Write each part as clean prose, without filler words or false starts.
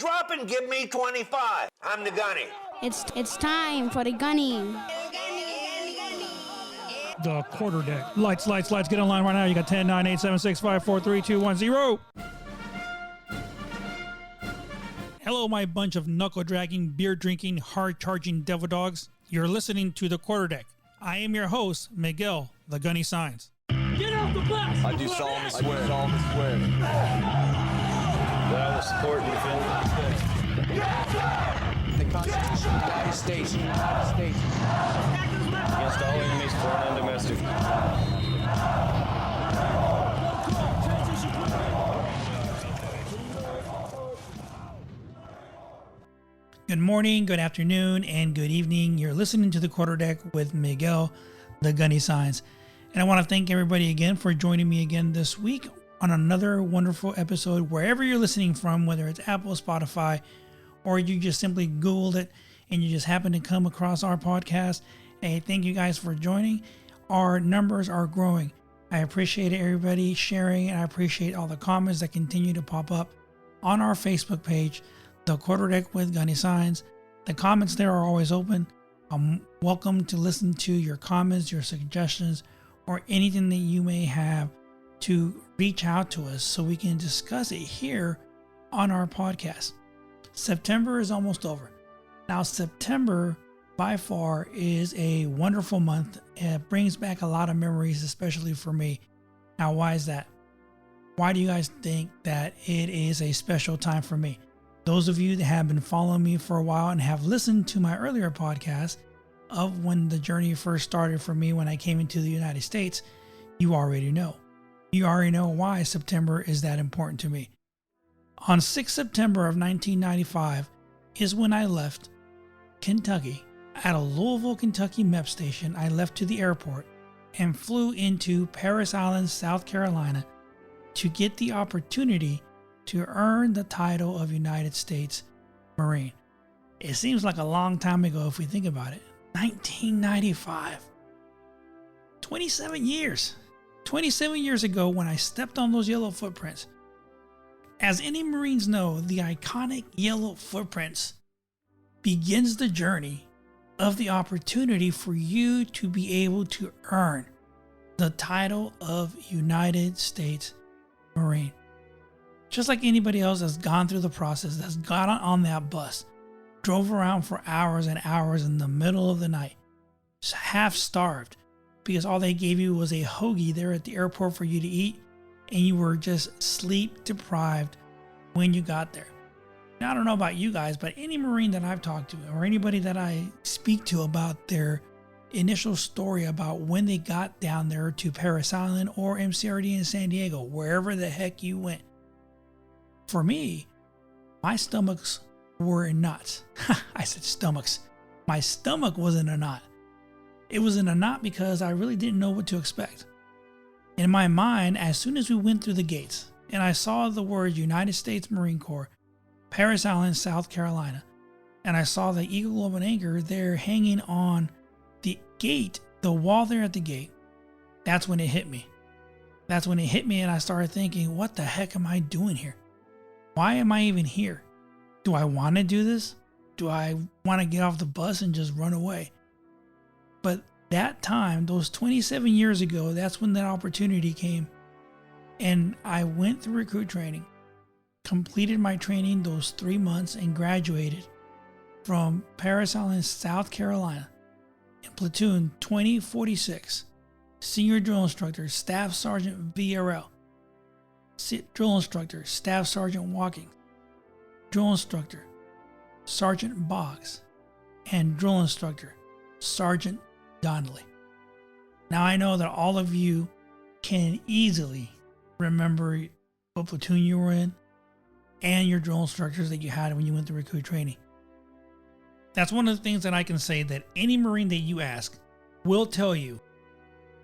drop and give me 25. I'm the gunny. It's time for the gunny. The quarter deck. Lights. Get online right now. You got 10, 9, 8, 7, 6, 5, 4, 3, 2, 1, 0. Hello, my bunch of knuckle-dragging, beer-drinking, hard-charging devil dogs. You're listening to The Quarter Deck. I am your host, Miguel, the Gunny Signs. Get off the bus! I do solemnly swear. That I will support and defend the Constitution of the United States. Against all enemies, foreign and domestic. Good morning, good afternoon, and good evening. You're listening to The Quarter Deck with Miguel, the Gunny Signs. And I want to thank everybody again for joining me again this week on another wonderful episode, wherever you're listening from, whether it's Apple, Spotify, or you just simply Googled it and you just happen to come across our podcast. Hey, thank you guys for joining. Our numbers are growing. I appreciate everybody sharing, and I appreciate all the comments that continue to pop up on our Facebook page, The Quarter Deck with Gunny Signs. The comments there are always open. I'm welcome to listen to your comments, your suggestions, or anything that you may have to reach out to us so we can discuss it here on our podcast. September is almost over. Now, September by far is a wonderful month. It brings back a lot of memories, especially for me. Now, why is that? Why do you guys think that it is a special time for me? Those of you that have been following me for a while and have listened to my earlier podcast of when the journey first started for me when I came into the United States, you already know. You already know why September is that important to me. On 6 September of 1995 is when I left Kentucky. At a Louisville, Kentucky MEP station, I left to the airport and flew into Parris Island, South Carolina to get the opportunity to earn the title of United States Marine. It seems like a long time ago if we think about it. 1995. 27 years. 27 years ago when I stepped on those yellow footprints. As any Marines know, the iconic yellow footprints begins the journey of the opportunity for you to be able to earn the title of United States Marine. Just like anybody else that's gone through the process, that's got on that bus, drove around for hours and hours in the middle of the night, half starved, because all they gave you was a hoagie there at the airport for you to eat, and you were just sleep deprived when you got there. Now, I don't know about you guys, but any Marine that I've talked to, or anybody that I speak to about their initial story about when they got down there to Parris Island or MCRD in San Diego, wherever the heck you went, for me, my stomachs were in knots. I said stomachs. My stomach was in a knot. It was in a knot because I really didn't know what to expect. In my mind, as soon as we went through the gates and I saw the words United States Marine Corps, Parris Island, South Carolina, and I saw the Eagle Globe and Anchor there hanging on the gate, the wall there at the gate, that's when it hit me. That's when it hit me and I started thinking, what the heck am I doing here? Why am I even here? Do I want to do this? Do I want to get off the bus and just run away? But that time, those 27 years ago, that's when that opportunity came. And I went through recruit training, completed my training those 3 months, and graduated from Parris Island, South Carolina, in platoon 2046, senior drill instructor, Staff Sergeant VRL. Drill instructor, Staff Sergeant Walking, drill instructor, Sergeant Boggs, and drill instructor, Sergeant Donnelly. Now I know that all of you can easily remember what platoon you were in and your drill instructors that you had when you went through recruit training. That's one of the things that I can say that any Marine that you ask will tell you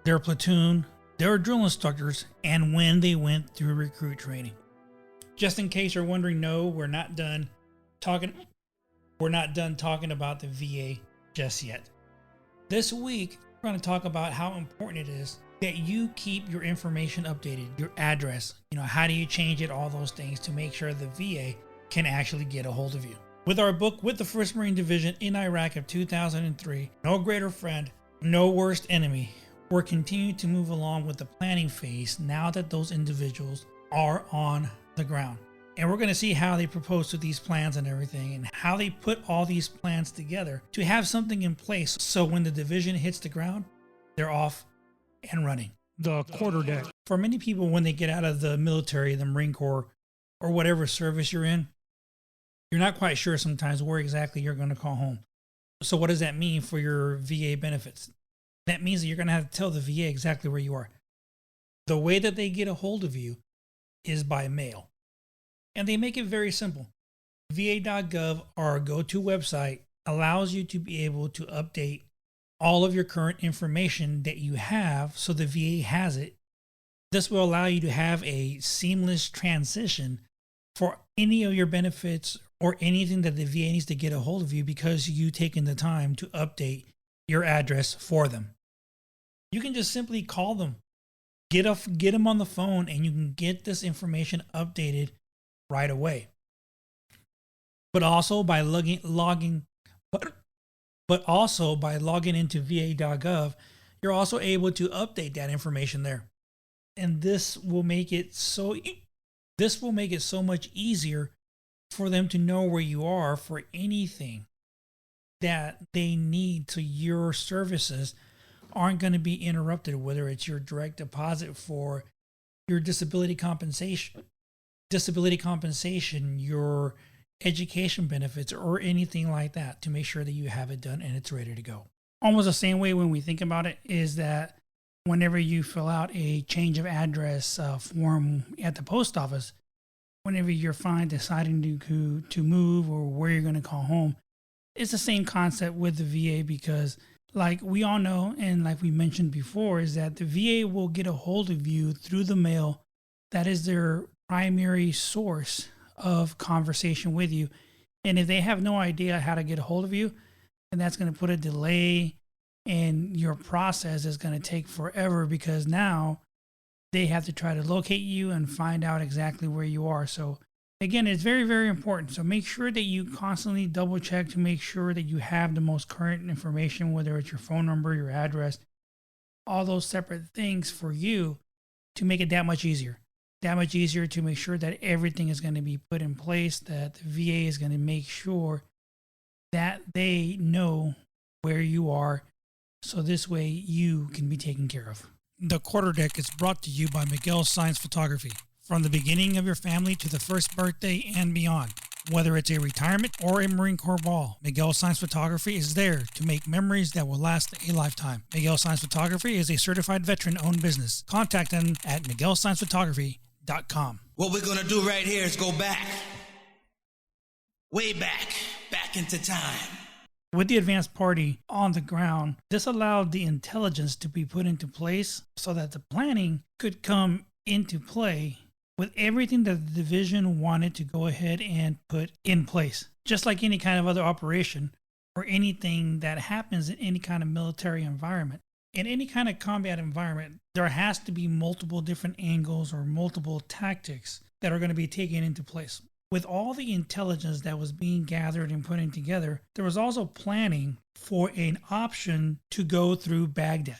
their platoon, their drill instructors, and when they went through recruit training. Just in case you're wondering, no, we're not done talking about the VA just yet. This week, we're going to talk about how important it is that you keep your information updated, your address, how do you change it, all those things to make sure the VA can actually get a hold of you. With our book, With the 1st Marine Division in Iraq of 2003, no greater friend, no worst enemy, we're continuing to move along with the planning phase now that those individuals are on the ground. And we're going to see how they propose to these plans and everything, and how they put all these plans together to have something in place so when the division hits the ground, they're off and running. The quarterdeck. For many people, when they get out of the military, the Marine Corps, or whatever service you're in, you're not quite sure sometimes where exactly you're going to call home. So what does that mean for your VA benefits? That means that you're going to have to tell the VA exactly where you are. The way that they get a hold of you is by mail. And they make it very simple. VA.gov, our go-to website, allows you to be able to update all of your current information that you have so the VA has it. This will allow you to have a seamless transition for any of your benefits or anything that the VA needs to get a hold of you because you've taken the time to update your address for them. You can just simply call them, get them on the phone, and you can get this information updated right away. But also by logging into VA.gov, you're also able to update that information there. And this will make it so much easier for them to know where you are for anything that they need, so your services aren't going to be interrupted, whether it's your direct deposit for your disability compensation, your education benefits, or anything like that, to make sure that you have it done and it's ready to go. Almost the same way when we think about it is that whenever you fill out a change of address form at the post office, whenever you're deciding to move or where you're going to call home, it's the same concept with the VA, because like we all know, and like we mentioned before, is that the VA will get a hold of you through the mail. That is their primary source of conversation with you. And if they have no idea how to get a hold of you, then that's going to put a delay, and your process is going to take forever, because now they have to try to locate you and find out exactly where you are. So again, it's very, very important. So make sure that you constantly double check to make sure that you have the most current information, whether it's your phone number, your address, all those separate things for you, to make it that much easier to make sure that everything is going to be put in place, that the VA is going to make sure that they know where you are, so this way you can be taken care of. The Quarterdeck is brought to you by Miguel Science Photography. From the beginning of your family to the first birthday and beyond, whether it's a retirement or a Marine Corps ball, Miguel Science Photography is there to make memories that will last a lifetime. Miguel Science Photography is a certified veteran-owned business. Contact them at miguelsciencephotography.com. What we're going to do right here is go back, way back into time. With the advanced party on the ground, this allowed the intelligence to be put into place so that the planning could come into play with everything that the division wanted to go ahead and put in place. Just like any kind of other operation or anything that happens in any kind of military environment. In any kind of combat environment, there has to be multiple different angles or multiple tactics that are going to be taken into place. With all the intelligence that was being gathered and putting together, there was also planning for an option to go through Baghdad,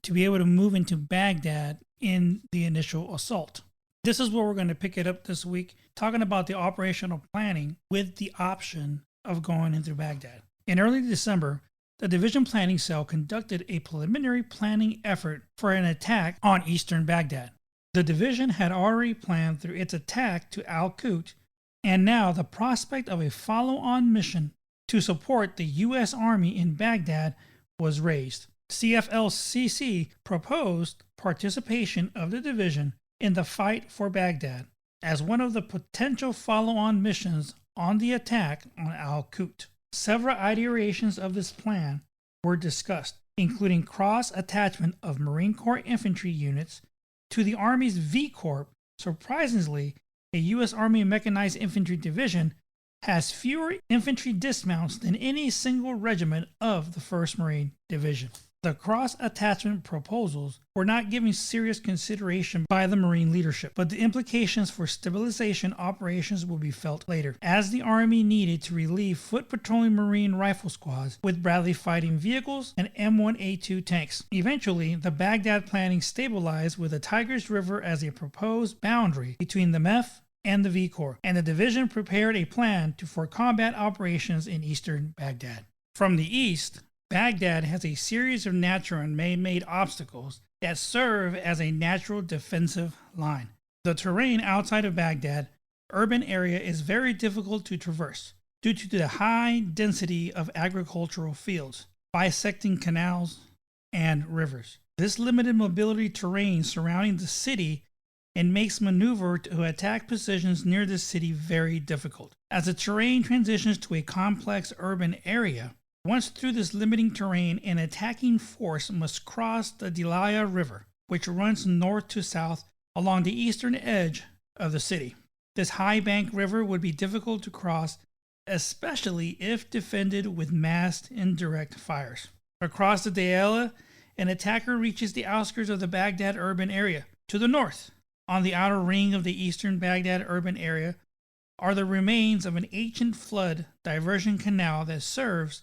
to be able to move into Baghdad in the initial assault. This is where we're going to pick it up this week, talking about the operational planning with the option of going into Baghdad. In early December, the Division Planning Cell conducted a preliminary planning effort for an attack on eastern Baghdad. The division had already planned through its attack to Al-Qut, and now the prospect of a follow-on mission to support the U.S. Army in Baghdad was raised. CFLCC proposed participation of the division in the fight for Baghdad as one of the potential follow-on missions on the attack on Al-Qut. Several iterations of this plan were discussed, including cross-attachment of Marine Corps infantry units to the Army's V Corps. Surprisingly, a U.S. Army Mechanized Infantry Division has fewer infantry dismounts than any single regiment of the 1st Marine Division. The cross-attachment proposals were not given serious consideration by the Marine leadership, but the implications for stabilization operations will be felt later, as the Army needed to relieve foot patrolling Marine rifle squads with Bradley fighting vehicles and M1A2 tanks. Eventually, the Baghdad planning stabilized with the Tigris River as a proposed boundary between the MEF and the V Corps, and the division prepared a plan for combat operations in eastern Baghdad. From the east, Baghdad has a series of natural and man-made obstacles that serve as a natural defensive line. The terrain outside of Baghdad urban area is very difficult to traverse due to the high density of agricultural fields, bisecting canals, and rivers. This limited mobility terrain surrounding the city and makes maneuver to attack positions near the city very difficult. As the terrain transitions to a complex urban area, once through this limiting terrain, an attacking force must cross the Dilaya River, which runs north to south along the eastern edge of the city. This high bank river would be difficult to cross, especially if defended with massed indirect fires. Across the Dilaya, an attacker reaches the outskirts of the Baghdad urban area. To the north, on the outer ring of the eastern Baghdad urban area, are the remains of an ancient flood diversion canal that serves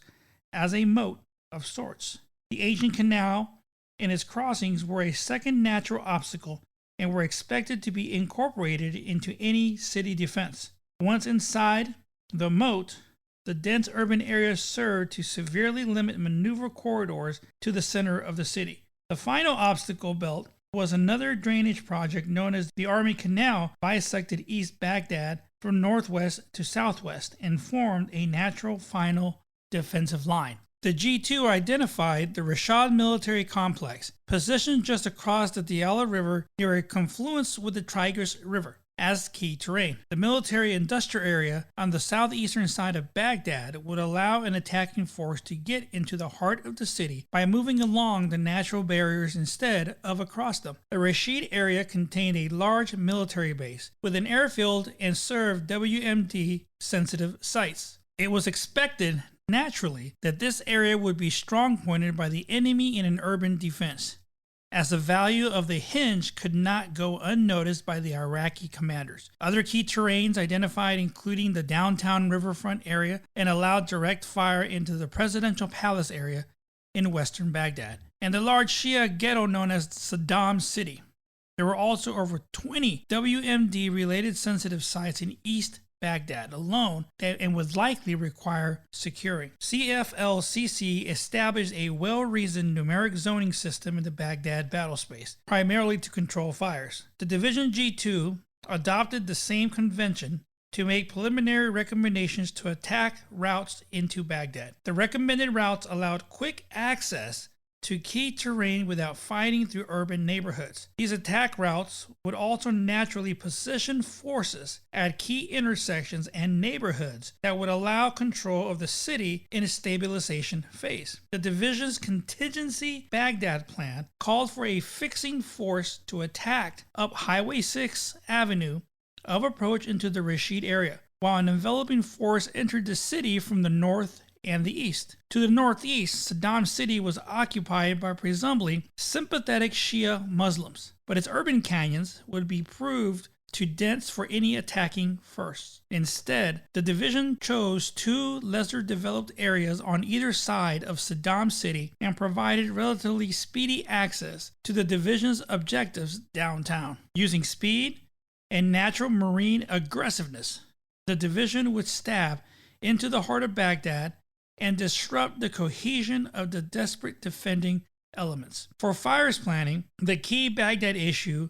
as a moat of sorts. The ancient canal and its crossings were a second natural obstacle and were expected to be incorporated into any city defense. Once inside the moat, the dense urban area served to severely limit maneuver corridors to the center of the city. The final obstacle belt was another drainage project known as the Army Canal, bisected East Baghdad from northwest to southwest and formed a natural final defensive line. The G2 identified the Rashad military complex, positioned just across the Diyala River near a confluence with the Tigris River, as key terrain. The military industrial area on the southeastern side of Baghdad would allow an attacking force to get into the heart of the city by moving along the natural barriers instead of across them. The Rashid area contained a large military base with an airfield and served WMD sensitive sites. It was expected naturally that this area would be strong-pointed by the enemy in an urban defense, as the value of the hinge could not go unnoticed by the Iraqi commanders. Other key terrains identified including the downtown riverfront area and allowed direct fire into the presidential palace area in western Baghdad, and the large Shia ghetto known as Saddam City. There were also over 20 WMD-related sensitive sites in East Baghdad alone and would likely require securing. CFLCC established a well-reasoned numeric zoning system in the Baghdad battlespace, primarily to control fires. The Division G2 adopted the same convention to make preliminary recommendations to attack routes into Baghdad. The recommended routes allowed quick access to key terrain without fighting through urban neighborhoods. These attack routes would also naturally position forces at key intersections and neighborhoods that would allow control of the city in a stabilization phase. The division's contingency Baghdad plan called for a fixing force to attack up Highway 6 Avenue of approach into the Rashid area, while an enveloping force entered the city from the north and the east. To the northeast, Saddam City was occupied by presumably sympathetic Shia Muslims, but its urban canyons would be proved too dense for any attacking force. Instead, the division chose two lesser developed areas on either side of Saddam City and provided relatively speedy access to the division's objectives downtown. Using speed and natural marine aggressiveness, the division would stab into the heart of Baghdad and disrupt the cohesion of the desperate defending elements. For fires planning, the key Baghdad issue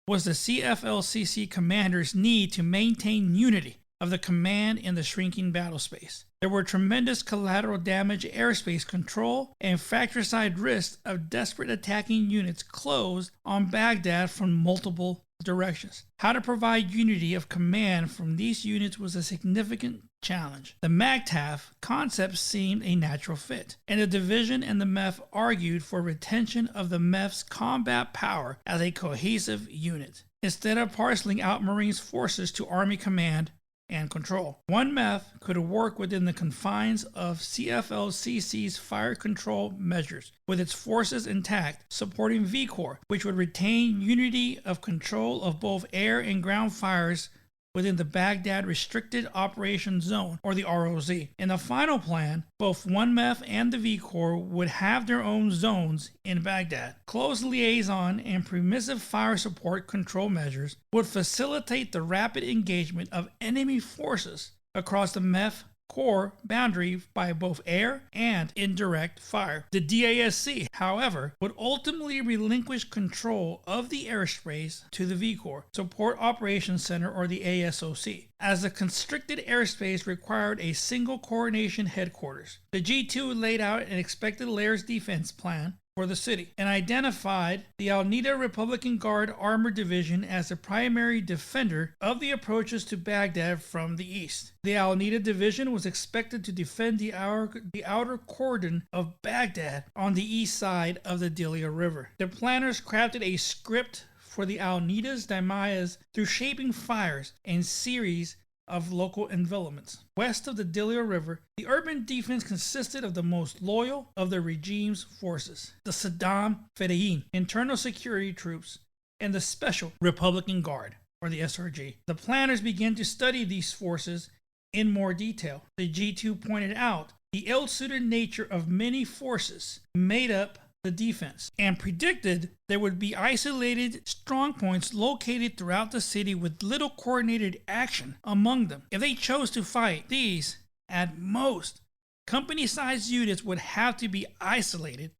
was the CFLCC commander's need to maintain unity of the command in the shrinking battle space. There were tremendous collateral damage, airspace control, and fratricide risks of desperate attacking units closed on Baghdad from multiple directions. How to provide unity of command from these units was a significant challenge. The MAGTF concept seemed a natural fit, and the division and the MEF argued for retention of the MEF's combat power as a cohesive unit. Instead of parceling out Marines forces to Army command and control. 1MEF could work within the confines of CFLCC's fire control measures, with its forces intact, supporting V Corps, which would retain unity of control of both air and ground fires within the Baghdad Restricted Operations Zone, or the ROZ. In the final plan, both 1MEF and the V Corps would have their own zones in Baghdad. Close liaison and permissive fire support control measures would facilitate the rapid engagement of enemy forces across the MEF Corps boundary by both air and indirect fire. The DASC, however, would ultimately relinquish control of the airspace to the V Corps Support Operations Center, or the ASOC, as the constricted airspace required a single coordination headquarters. The G2 laid out an expected layers defense plan for the city and identified the Al-Nida Republican Guard Armored Division as the primary defender of the approaches to Baghdad from the east. The Al-Nida Division was expected to defend the outer cordon of Baghdad on the east side of the Dilia River. The planners crafted a script for the Al-Nida's demise through shaping fires and series of local envelopments. West of the Dilia River, the urban defense consisted of the most loyal of the regime's forces, the Saddam Fedayeen internal security troops, and the Special Republican Guard, or the SRG. The planners began to study these forces in more detail. The G2 pointed out the ill-suited nature of many forces made up the defense and predicted there would be isolated strong points located throughout the city with little coordinated action among them. If they chose to fight, these, at most, company-sized units would have to be isolated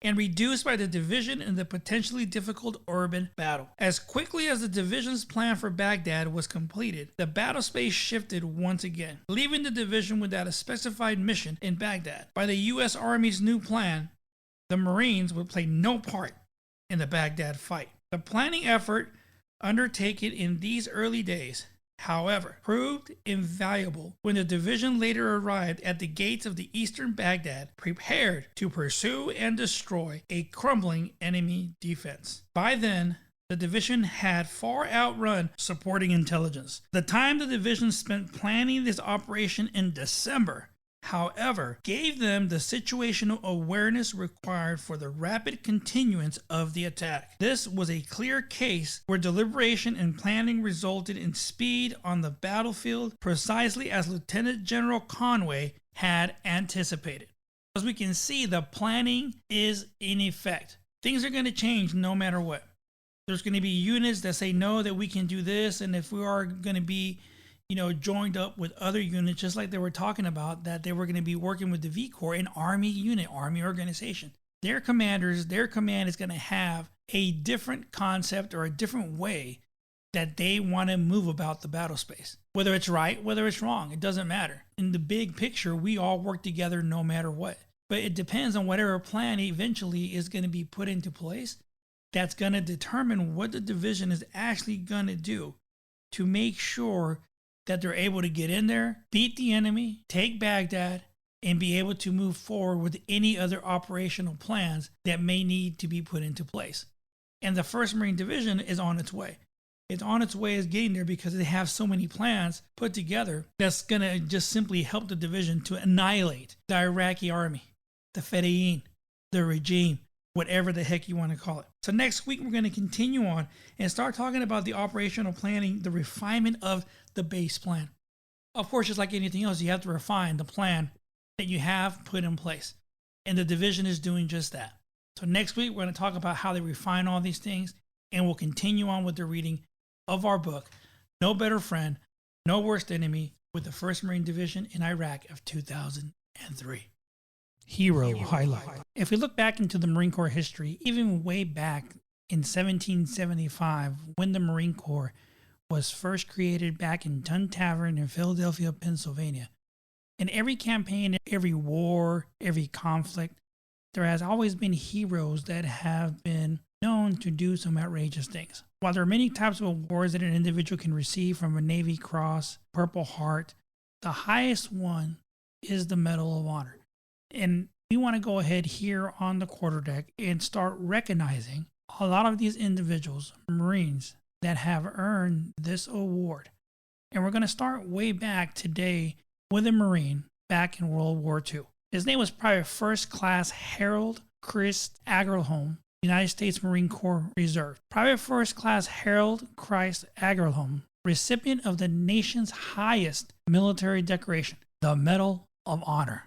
and reduced by the division in the potentially difficult urban battle. As quickly as the division's plan for Baghdad was completed, the battle space shifted once again, leaving the division without a specified mission in Baghdad. By the U.S. Army's new plan, the Marines would play no part in the Baghdad fight. The planning effort undertaken in these early days, however, proved invaluable when the division later arrived at the gates of the eastern Baghdad, prepared to pursue and destroy a crumbling enemy defense. By then, the division had far outrun supporting intelligence. The time the division spent planning this operation in December, however, gave them the situational awareness required for the rapid continuance of the attack. This was a clear case where deliberation and planning resulted in speed on the battlefield, precisely as Lieutenant General Conway had anticipated. As we can see, the planning is in effect. Things are going to change no matter what. There's going to be units that say no, that we can do this, and if we are going to be joined up with other units, just like they were talking about, that they were going to be working with the V Corps, an army unit, army organization. Their commanders, their command is going to have a different concept or a different way that they want to move about the battle space. Whether it's right, whether it's wrong, it doesn't matter. In the big picture, we all work together no matter what. But it depends on whatever plan eventually is going to be put into place. That's going to determine what the division is actually going to do to make sure that they're able to get in there, beat the enemy, take Baghdad, and be able to move forward with any other operational plans that may need to be put into place. And the 1st Marine Division is on its way. It's on its way as getting there because they have so many plans put together that's going to just simply help the division to annihilate the Iraqi army, the Fedayeen, the regime, whatever the heck you want to call it. So next week, we're going to continue on and start talking about the operational planning, the refinement of the base plan. Of course, just like anything else, you have to refine the plan that you have put in place. And the division is doing just that. So next week, we're going to talk about how they refine all these things, and we'll continue on with the reading of our book, No Better Friend, No Worst Enemy, with the 1st Marine Division in Iraq of 2003. Hero highlight. If we look back into the Marine Corps history, even way back in 1775, when the Marine Corps was first created back in Tun Tavern in Philadelphia, Pennsylvania. In every campaign, every war, every conflict, there has always been heroes that have been known to do some outrageous things. While there are many types of awards that an individual can receive, from a Navy Cross, Purple Heart, the highest one is the Medal of Honor. And we want to go ahead here on the quarterdeck and start recognizing a lot of these individuals, Marines, that have earned this award. And we're going to start way back today with a Marine back in World War II. His name was Private First Class Harold Christ Agerholm, United States Marine Corps Reserve. Private First Class Harold Christ Agerholm, recipient of the nation's highest military decoration, the Medal of Honor,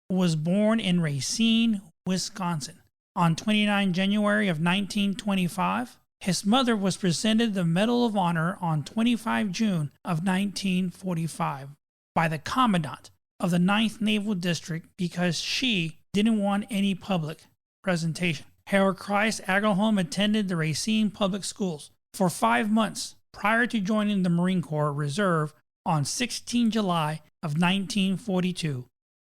was born in Racine, Wisconsin on 29 January of 1925. His mother was presented the Medal of Honor on 25 June of 1945 by the Commandant of the 9th Naval District because she didn't want any public presentation. Harold Christ Agerholm attended the Racine Public Schools for 5 months prior to joining the Marine Corps Reserve on 16 July of 1942.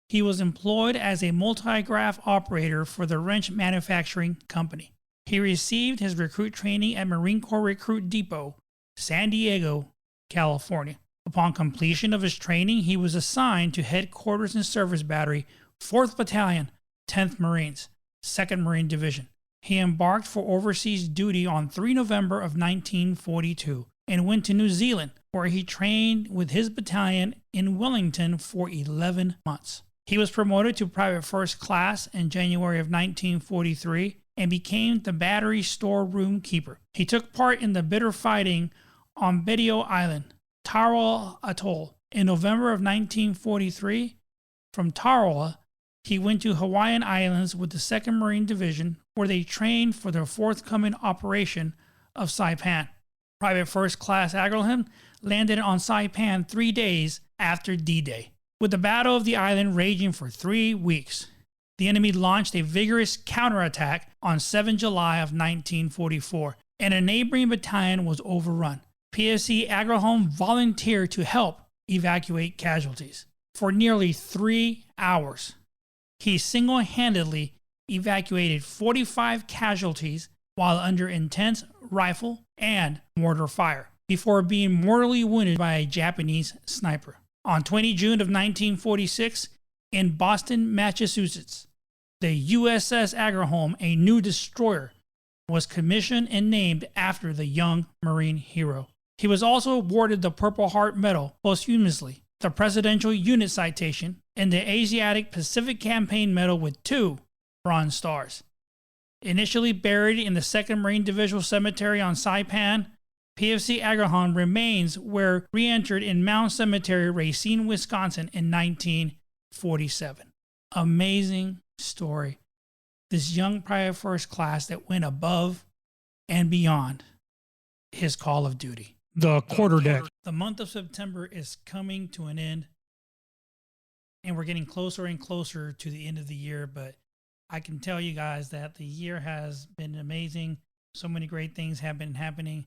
He was employed as a multigraph operator for the wrench manufacturing company. He received his recruit training at Marine Corps Recruit Depot, San Diego, California. Upon completion of his training, he was assigned to Headquarters and Service Battery, 4th Battalion, 10th Marines, 2nd Marine Division. He embarked for overseas duty on 3 November of 1942 and went to New Zealand, where he trained with his battalion in Wellington for 11 months. He was promoted to Private First Class in January of 1943 and became the battery storeroom keeper. He took part in the bitter fighting on Bedio Island, Tarawa Atoll. In November of 1943, from Tarawa, he went to Hawaiian Islands with the 2nd Marine Division, where they trained for the forthcoming operation of Saipan. Private First Class Agerholm landed on Saipan 3 days after D-Day. With the Battle of the Island raging for 3 weeks, the enemy launched a vigorous counterattack on 7 July of 1944, and a neighboring battalion was overrun. PFC Agerholm volunteered to help evacuate casualties. For nearly 3 hours, he single-handedly evacuated 45 casualties while under intense rifle and mortar fire, before being mortally wounded by a Japanese sniper. On 20 June of 1946, in Boston, Massachusetts, the USS Agerholm, a new destroyer, was commissioned and named after the young Marine hero. He was also awarded the Purple Heart Medal posthumously, the Presidential Unit Citation, and the Asiatic Pacific Campaign Medal with 2 Bronze Stars. Initially buried in the 2nd Marine Divisional Cemetery on Saipan, PFC Agerholm remains where re-entered in Mound Cemetery, Racine, Wisconsin in 1947. Amazing story. This young Private First Class that went above and beyond his call of duty. The quarterdeck. The month of September is coming to an end, and we're getting closer and closer to the end of the year, but I can tell you guys that the year has been amazing. So many great things have been happening,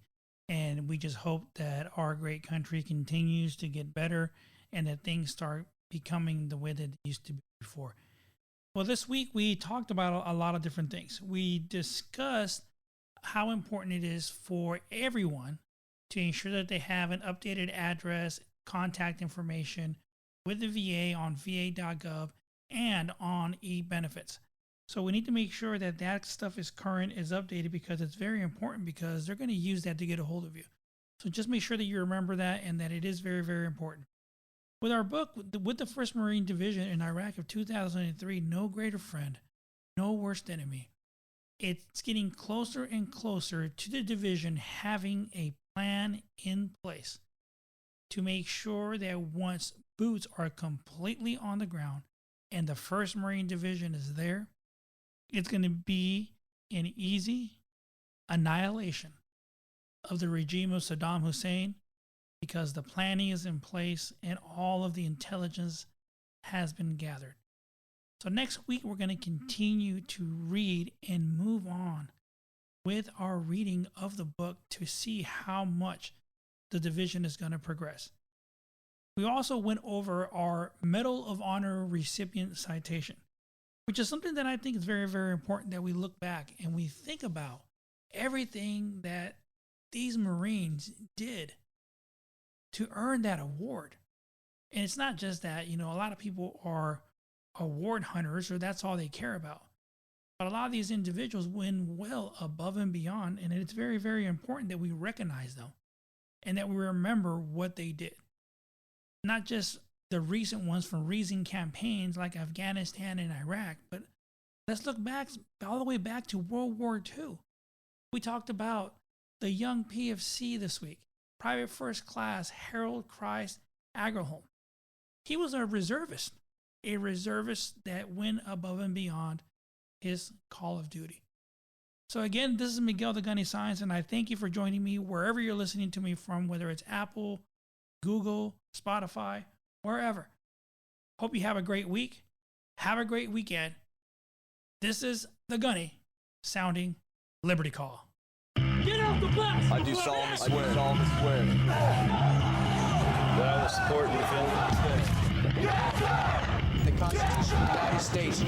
and we just hope that our great country continues to get better and that things start becoming the way that it used to be before. Well, this week we talked about a lot of different things. We discussed how important it is for everyone to ensure that they have an updated address, contact information with the VA on va.gov and on e-benefits. So we need to make sure that that stuff is current, is updated, because it's very important, because they're going to use that to get a hold of you. So just make sure that you remember that and that it is very, very important. With our book, with the 1st Marine Division in Iraq of 2003, No Greater Friend, No Worst Enemy, it's getting closer and closer to the division having a plan in place to make sure that once boots are completely on the ground and the 1st Marine Division is there, it's going to be an easy annihilation of the regime of Saddam Hussein, because the planning is in place and all of the intelligence has been gathered. So next week, we're going to continue to read and move on with our reading of the book to see how much the division is going to progress. We also went over our Medal of Honor recipient citation, which is something that I think is very, very important, that we look back and we think about everything that these Marines did to earn that award. And it's not just that, a lot of people are award hunters, or that's all they care about. But a lot of these individuals went well above and beyond, and it's very, very important that we recognize them and that we remember what they did. not just the recent ones from recent campaigns like Afghanistan and Iraq, but let's look back all the way back to World War II. We talked about the young PFC this week, Private First Class Harold Christ Agerholm. He was a reservist that went above and beyond his call of duty. So again, this is Miguel the Gunny Science, and I thank you for joining me wherever you're listening to me from, whether it's Apple, Google, Spotify, wherever. Hope you have a great week. Have a great weekend. This is the Gunny sounding Liberty Call. Get off the bus! I do solemnly swear. That I will support and defend the Constitution of the United States.